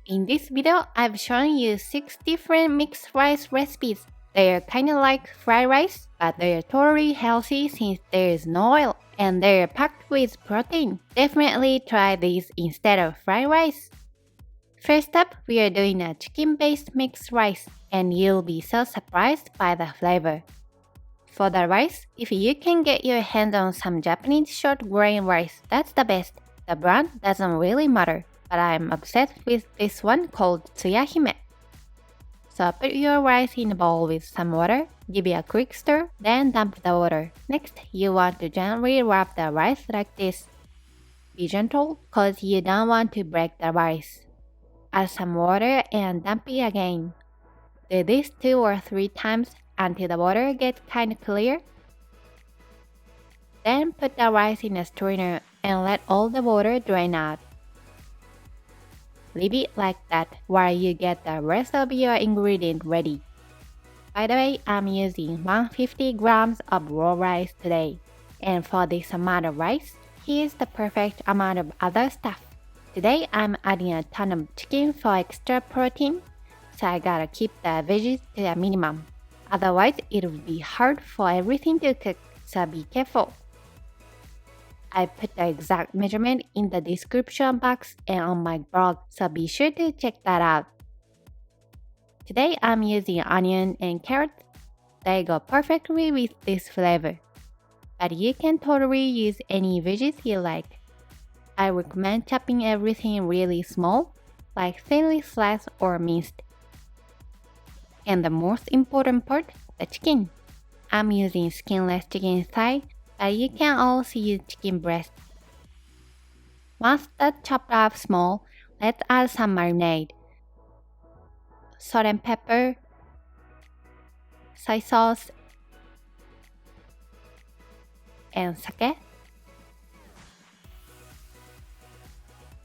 In this video, I've shown you 6 different mixed rice recipes. They're kinda like fried rice, but they're totally healthy since there's no oil and they're packed with protein. Definitely try these instead of fried rice. First up, we are doing a chicken-based mixed rice, and you'll be so surprised by the flavor. For the rice, if you can get your hands on some Japanese short grain rice, that's the best. The brand doesn't really matter, but I'm obsessed with this one called Tsuyahime. So put your rice in a bowl with some water, give it a quick stir, then dump the water. Next, you want to gently wrap the rice like this. Be gentle, cause you don't want to break the rice. Add some water and dump it again. Do this 2 or 3 times until the water gets kinda clear. Then put the rice in a strainer and let all the water drain out. Leave it like that while you get the rest of your ingredient ready. By the way, I'm using 150 grams of raw rice today. And for this amount of rice, here's the perfect amount of other stuff. Today I'm adding a ton of chicken for extra protein, so I gotta keep the veggies to a minimum. Otherwise, it would be hard for everything to cook, so be careful. I put the exact measurement in the description box and on my blog, so be sure to check that out. Today I'm using onion and carrots. They go perfectly with this flavor. But you can totally use any veggies you like. I recommend chopping everything really small, like thinly sliced or minced. And the most important part, the chicken. I'm using skinless chicken thigh, but you can also use chicken breast. Once that's chopped up small, let's add some marinade. Salt and pepper, soy sauce, and sake.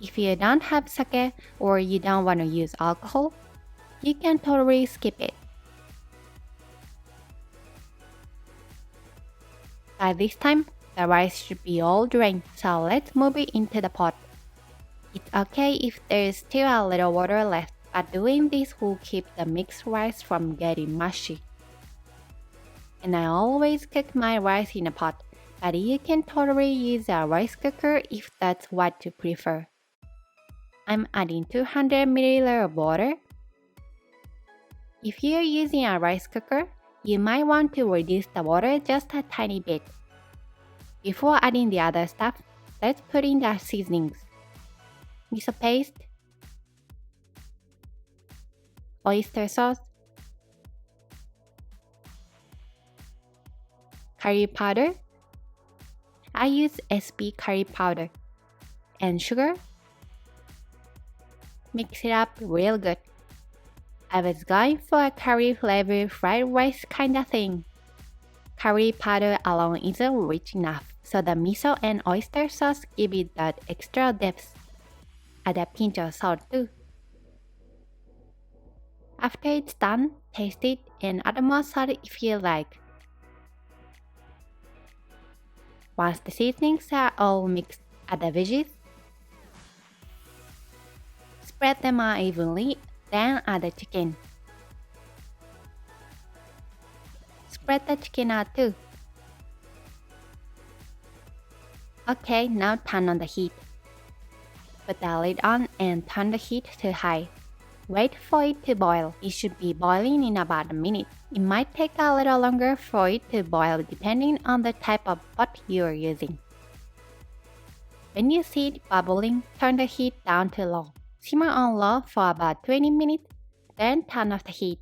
If you don't have sake or you don't want to use alcohol, you can totally skip it. By this time, the rice should be all drained, so let's move it into the pot. It's okay if there's still a little water left, but doing this will keep the mixed rice from getting mushy. And I always cook my rice in a pot, but you can totally use a rice cooker if that's what you prefer. I'm adding 200 ml of water. If you're using a rice cooker, you might want to reduce the water just a tiny bit. Before adding the other stuff, let's put in the seasonings. Miso paste, oyster sauce, curry powder. I use SB curry powder, and sugar. Mix it up real good. I was going for a curry flavor fried rice kinda thing. Curry powder alone isn't rich enough, so the miso and oyster sauce give it that extra depth. Add a pinch of salt too. After it's done, taste it and add more salt if you like. Once the seasonings are all mixed, add the veggies. Spread them out evenly, then add the chicken. Spread the chicken out too. Okay, now turn on the heat. Put the lid on and turn the heat to high. Wait for it to boil. It should be boiling in about a minute. It might take a little longer for it to boil depending on the type of pot you are using. When you see it bubbling, turn the heat down to low. Simmer on low for about 20 minutes, then turn off the heat.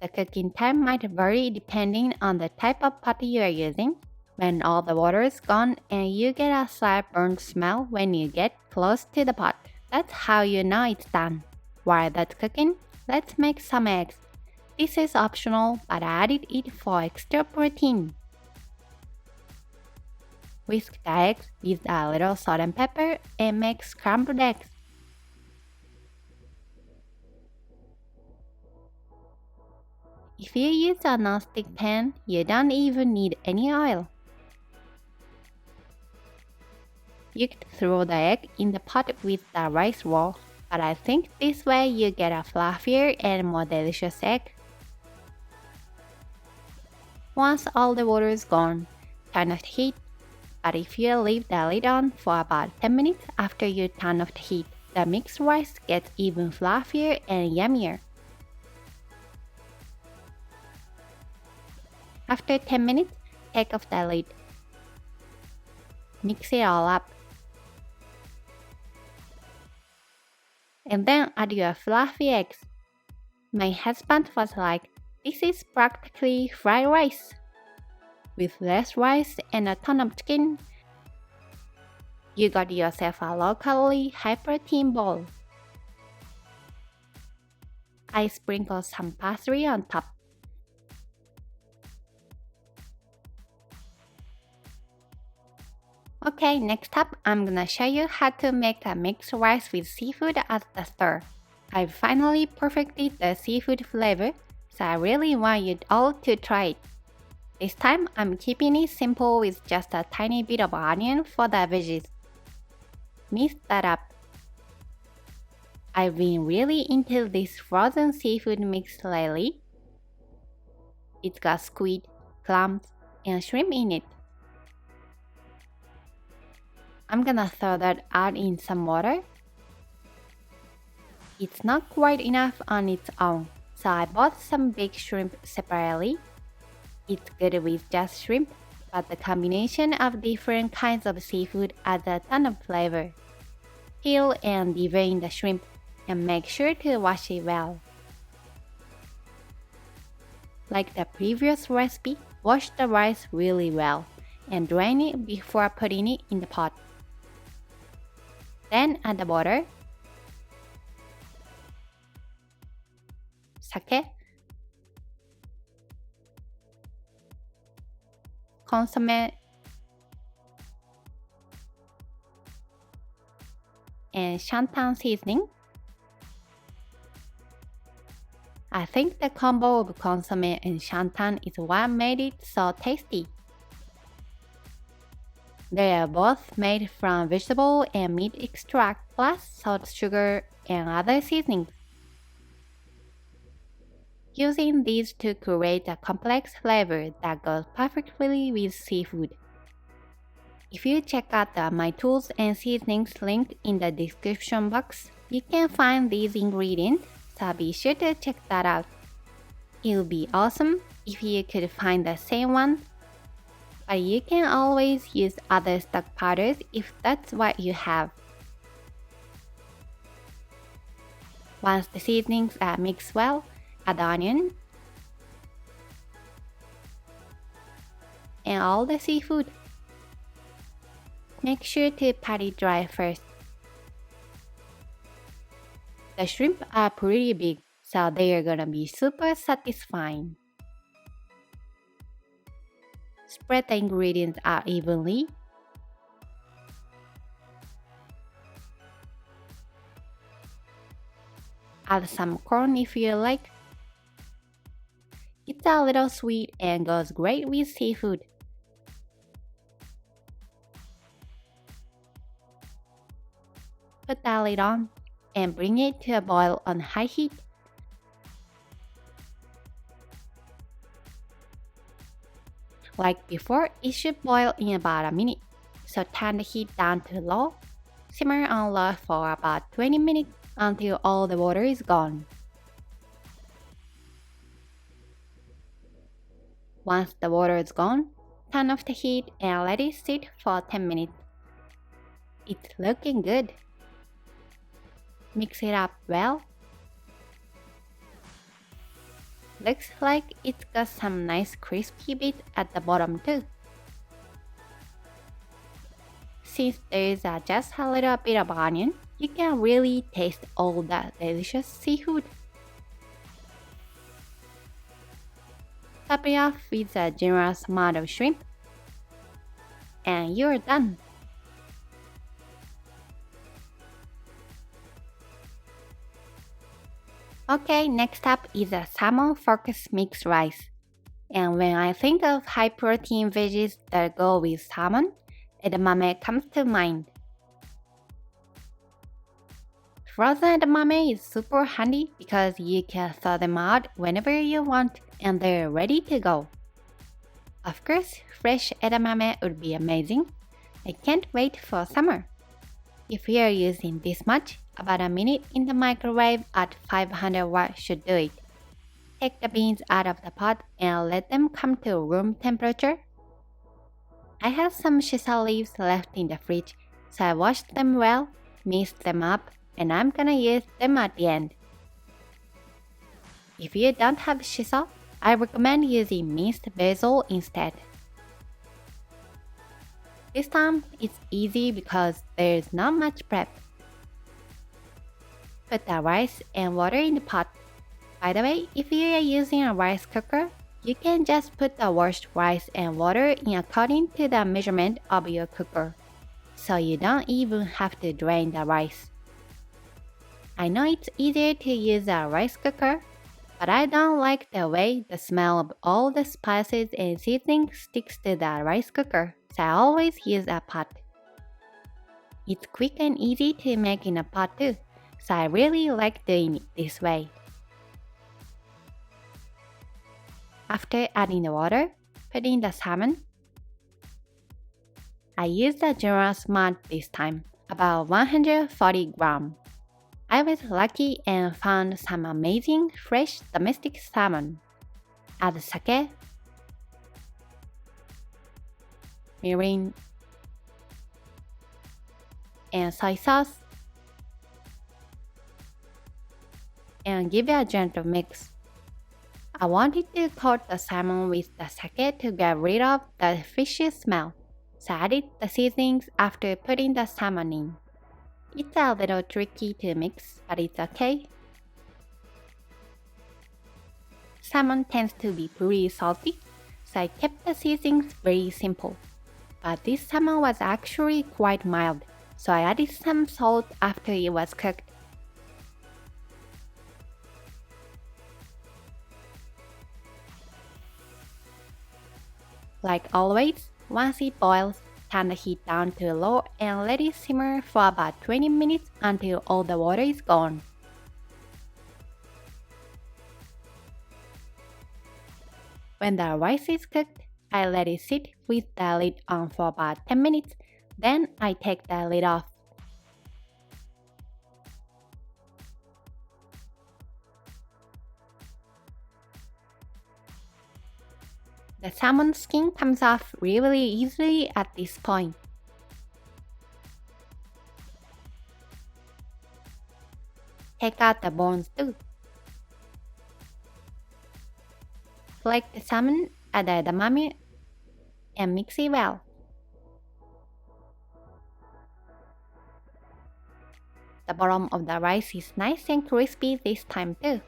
The cooking time might vary depending on the type of pot you are using. When all the water is gone and you get a slight burnt smell when you get close to the pot, that's how you know it's done. While that's cooking, let's make some eggs. This is optional, but I added it for extra protein. Whisk the eggs with a little salt and pepper and make scrambled eggs. If you use a non-stick pan, you don't even need any oil. You could throw the egg in the pot with the rice raw. but I think this way you get a fluffier and more delicious egg. Once all the water is gone, turn off the heat, but if you leave the lid on for about 10 minutes after you turn off the heat, the mixed rice gets even fluffier and yummier. After 10 minutes, take off the lid. Mix it all up. And then add your fluffy eggs. My husband was like, "This is practically fried rice." With less rice and a ton of chicken, you got yourself a low-calorie, high-protein bowl. I sprinkle some parsley on top. Okay, next up, I'm gonna show you how to make a mixed rice with seafood as the stir. I've finally perfected the seafood flavor, so I really want you all to try it. This time, I'm keeping it simple with just a tiny bit of onion for the veggies. Mix that up. I've been really into this frozen seafood mix lately. It's got squid, clams, and shrimp in it. I'm gonna throw that out in some water. It's not quite enough on its own, so I bought some big shrimp separately. It's good with just shrimp, but the combination of different kinds of seafood adds a ton of flavor. Peel and devein the shrimp, and make sure to wash it well. Like the previous recipe, wash the rice really well, and drain it before putting it in the pot. Then add the water, sake, consomme, and shantan seasoning. I think the combo of consomme and shantan is what made it so tasty. They are both made from vegetable and meat extract plus salt, sugar, and other seasonings. Using these to create a complex flavor that goes perfectly with seafood. If you check out the My Tools and Seasonings link in the description box, you can find these ingredients, so be sure to check that out. It would be awesome if you could find the same one, but you can always use other stock powders if that's what you have. Once the seasonings are mixed well, add onion and all the seafood. Make sure to pat it dry first. The shrimp are pretty big, so they are gonna be super satisfying. Spread the ingredients out evenly. Add some corn if you like. It's a little sweet and goes great with seafood. Put the lid on and bring it to a boil on high heat. Like before, it should boil in about a minute, so turn the heat down to low. Simmer on low for about 20 minutes until all the water is gone. Once the water is gone, turn off the heat and let it sit for 10 minutes. It's looking good. Mix it up well. Looks like it's got some nice crispy bits at the bottom too. Since there's just a little bit of onion, you can really taste all that delicious seafood. Top it off with a generous amount of shrimp, and you're done. Okay, next up is a salmon focus mixed rice. And when I think of high protein veggies that go with salmon, edamame comes to mind. Frozen edamame is super handy because you can thaw them out whenever you want and they're ready to go. Of course, fresh edamame would be amazing. I can't wait for summer. If you're using this much, about a minute in the microwave at 500 watts should do it. Take the beans out of the pot and let them come to room temperature. I have some shiso leaves left in the fridge, so I washed them well, mixed them up, and I'm gonna use them at the end. If you don't have shiso, I recommend using minced basil instead. This time, it's easy because there's not much prep. Put the rice and water in the pot. By the way, if you are using a rice cooker, you can just put the washed rice and water in according to the measurement of your cooker, so you don't even have to drain the rice. I know it's easier to use a rice cooker, but I don't like the way the smell of all the spices and seasonings sticks to the rice cooker, so I always use a pot. It's quick and easy to make in a pot too, so I really like doing it this way. After adding the water, put in the salmon. I used a generous amount this time, about 140 grams. I was lucky and found some amazing fresh domestic salmon. Add sake, mirin, and soy sauce, and give it a gentle mix. I wanted to coat the salmon with the sake to get rid of the fishy smell, so I added the seasonings after putting the salmon in. It's a little tricky to mix, but it's okay. Salmon tends to be pretty salty, so I kept the seasonings very simple. But this salmon was actually quite mild, so I added some salt after it was cooked. Like always, once it boils, turn the heat down to low and let it simmer for about 20 minutes until all the water is gone. When the rice is cooked, I let it sit with the lid on for about 10 minutes, then I take the lid off. The salmon skin comes off really easily at this point. Take out the bones too. Flake the salmon, add the edamame, and mix it well. The bottom of the rice is nice and crispy this time too.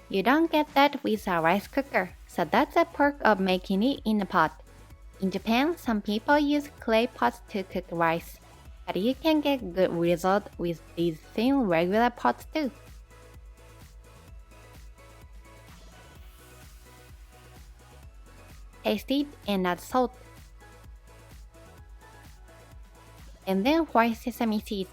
You don't get that with a rice cooker, so that's a perk of making it in a pot. In Japan, some people use clay pots to cook rice, but you can get good results with these thin regular pots too. Taste it and add salt. And then white sesame seeds.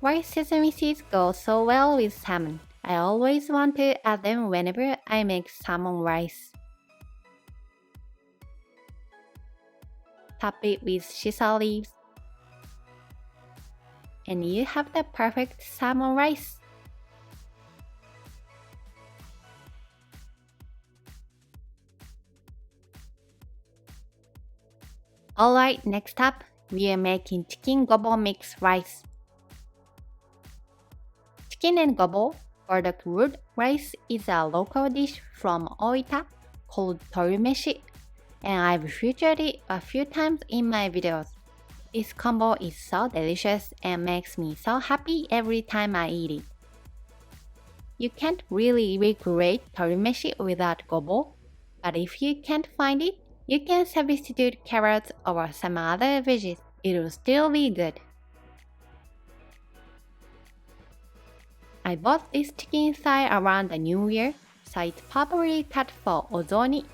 White sesame seeds go so well with salmon. I always want to add them whenever I make salmon rice. Top it with shiso leaves. And you have the perfect salmon rice. Alright, next up, we are making chicken gobo mixed rice. Chicken and gobo, or the crude rice, is a local dish from Oita called torimeshi, and I've featured it a few times in my videos. This combo is so delicious and makes me so happy every time I eat it. You can't really recreate torimeshi without gobo, but if you can't find it, you can substitute carrots or some other veggies. It will still be good. I bought this chicken thigh around the New Year, so it's probably cut for ozoni.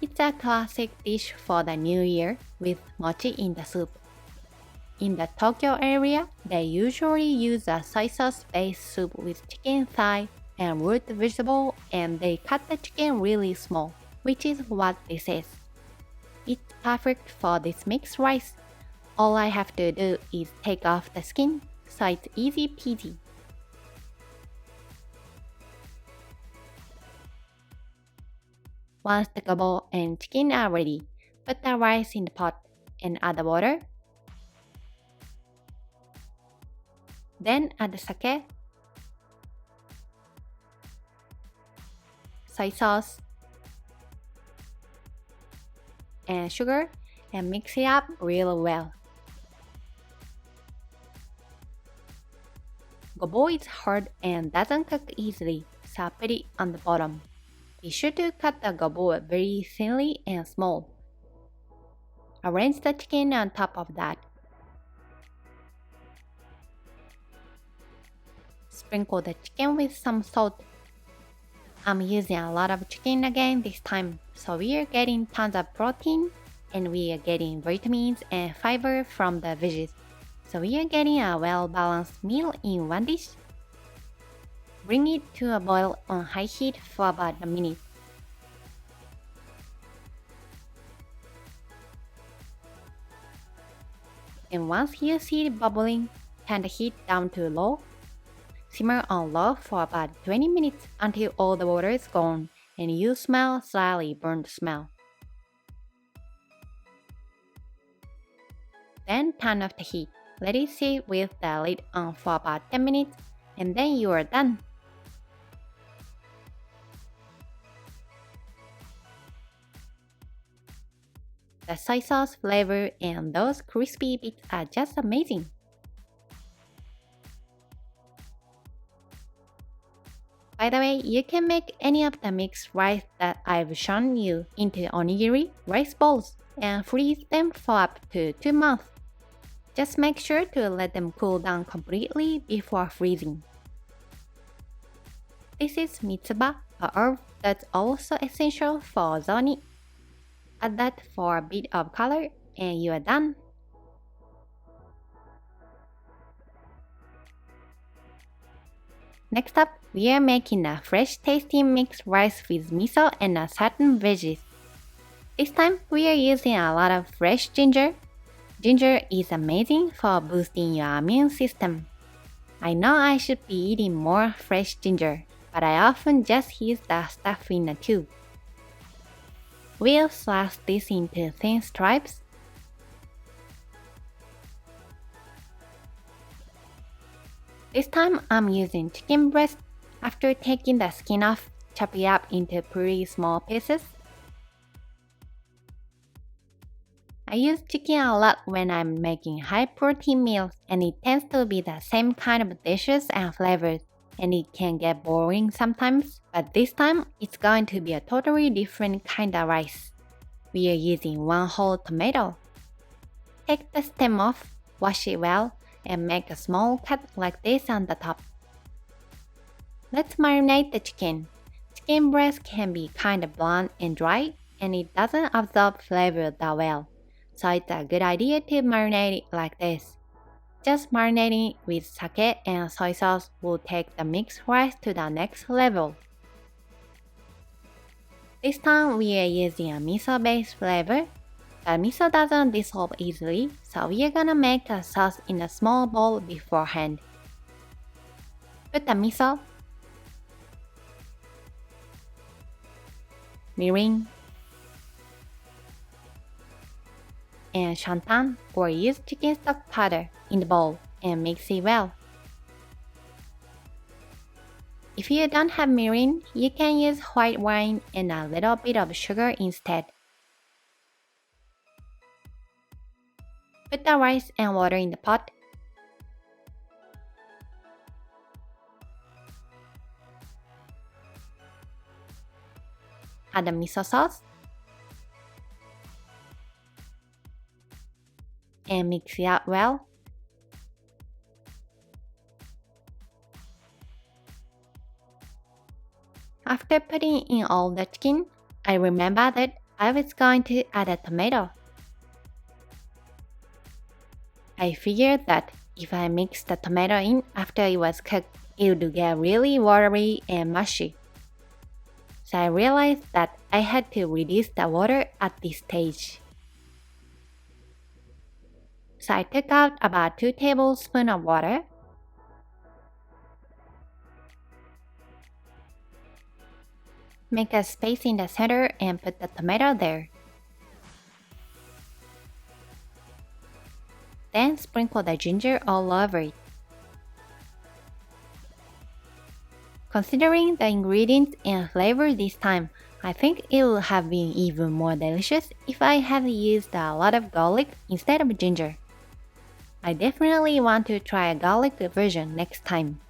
It's a classic dish for the New Year with mochi in the soup. In the Tokyo area, they usually use a soy sauce-based soup with chicken thigh and root vegetable, and they cut the chicken really small, which is what this is. It's perfect for this mixed rice. All I have to do is take off the skin, so it's easy peasy. Once the gobo and chicken are ready, put the rice in the pot and add the water. Then add the sake, soy sauce, and sugar, and mix it up really well. Gobo is hard and doesn't cook easily, so put it on the bottom. Be sure to cut the gobo very thinly and small. Arrange the chicken on top of that. Sprinkle the chicken with some salt. I'm using a lot of chicken again this time, so we are getting tons of protein and we are getting vitamins and fiber from the veggies. So we are getting a well-balanced meal in one dish. Bring it to a boil on high heat for about a minute. And once you see it bubbling, turn the heat down to low. Simmer on low for about 20 minutes until all the water is gone and you smell slightly burnt smell. Then turn off the heat. Let it sit with the lid on for about 10 minutes and then you are done. The soy sauce flavor and those crispy bits are just amazing. By the way, you can make any of the mixed rice that I've shown you into onigiri rice balls and freeze them for up to 2 months. Just make sure to let them cool down completely before freezing. This is mitsuba, a herb that's also essential for ozoni. Add that for a bit of color and you are done. Next up, we are making a fresh tasty mixed rice with miso and a certain veggies. This time, we are using a lot of fresh ginger. Ginger is amazing for boosting your immune system. I know I should be eating more fresh ginger, but I often just use the stuff in a tube. We'll slice this into thin stripes. This time I'm using chicken breast. After taking the skin off, chop it up into pretty small pieces. I use chicken a lot when I'm making high protein meals and it tends to be the same kind of dishes and flavors and it can get boring sometimes, but this time it's going to be a totally different kind of rice. We are using 1 whole tomato. Take the stem off, wash it well, and make a small cut like this on the top. Let's marinate the chicken. Chicken breast can be kind of blunt and dry, and it doesn't absorb flavor that well, so it's a good idea to marinate it like this. Just marinating it with sake and soy sauce will take the mixed rice to the next level. This time we are using a miso-based flavor. The miso doesn't dissolve easily, so we are gonna make a sauce in a small bowl beforehand. Put the miso, mirin, and shantan or use chicken stock powder in the bowl and mix it well. If you don't have mirin, you can use white wine and a little bit of sugar instead. Put the rice and water in the pot. Add the miso sauce and mix it up well. After putting in all the chicken, I remember that I was going to add a tomato. I figured that if I mixed the tomato in after it was cooked, it would get really watery and mushy. So I realized that I had to reduce the water at this stage. So I took out about 2 tablespoons of water. Make a space in the center and put the tomato there. Then sprinkle the ginger all over it. Considering the ingredients and flavor this time, I think it would have been even more delicious if I had used a lot of garlic instead of ginger. I definitely want to try a garlic version next time.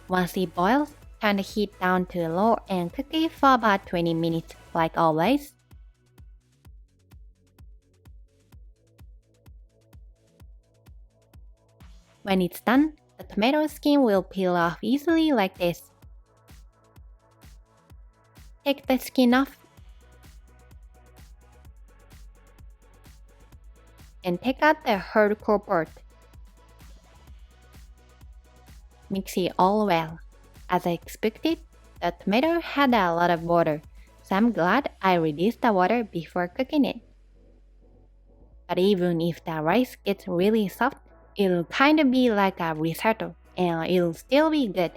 Once it boils, turn the heat down to low and cook it for about 20 minutes, like always. When it's done, the tomato skin will peel off easily like this. Take the skin off and take out the hardcore part. Mix it all well. As I expected, the tomato had a lot of water, so I'm glad I reduced the water before cooking it. But even if the rice gets really soft, it'll kind of be like a risotto, and it'll still be good.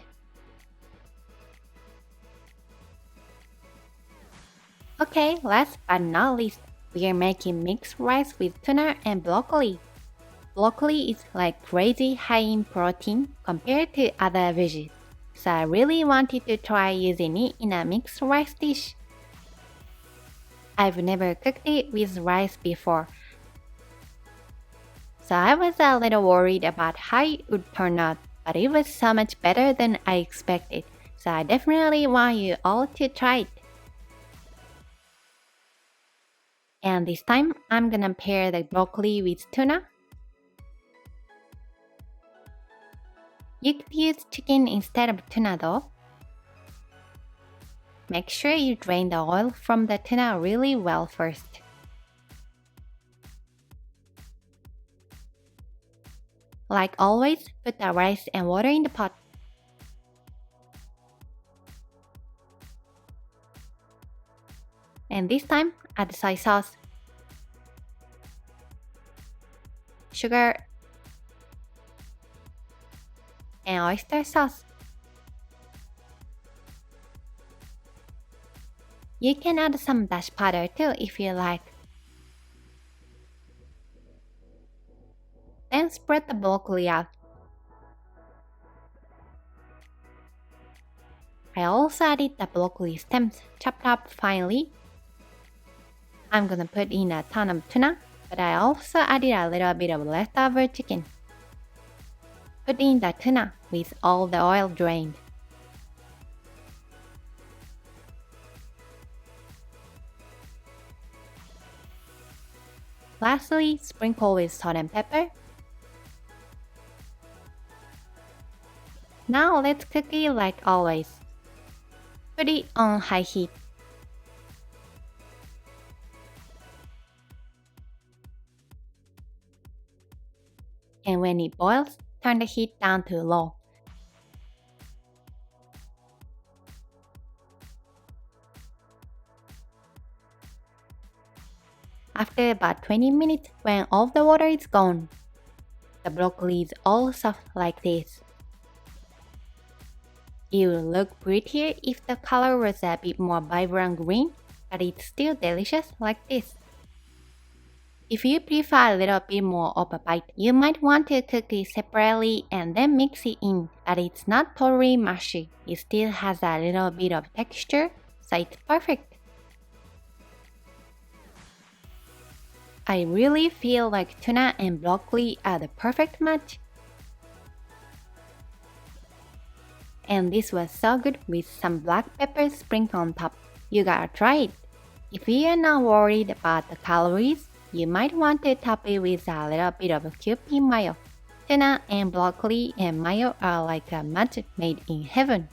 Okay, last but not least, we are making mixed rice with tuna and broccoli. Broccoli is like crazy high in protein compared to other veggies, so I really wanted to try using it in a mixed rice dish. I've never cooked it with rice before, so I was a little worried about how it would turn out, but it was so much better than I expected, so I definitely want you all to try it. And this time, I'm gonna pair the broccoli with tuna. You could use chicken instead of tuna though. Make sure you drain the oil from the tuna really well first. Like always, put the rice and water in the pot. And this time, add soy sauce, sugar, and oyster sauce. You can add some dash powder too if you like. Then spread the broccoli out. I also added the broccoli stems chopped up finely. I'm gonna put in a ton of tuna, but I also added a little bit of leftover chicken. Put in the tuna with all the oil drained. Lastly, sprinkle with salt and pepper. Now let's cook it like always. Put it on high heat. And when it boils, turn the heat down to low. After about 20 minutes, when all the water is gone, the broccoli is all soft like this. It will look prettier if the color was a bit more vibrant green, but it's still delicious like this. If you prefer a little bit more of a bite, you might want to cook it separately and then mix it in, but it's not totally mushy. It still has a little bit of texture, so it's perfect. I really feel like tuna and broccoli are the perfect match. And this was so good with some black pepper sprinkled on top. You gotta try it. If you are not worried about the calories, you might want to top it with a little bit of Kewpie mayo. Tuna and broccoli and mayo are like a match made in heaven.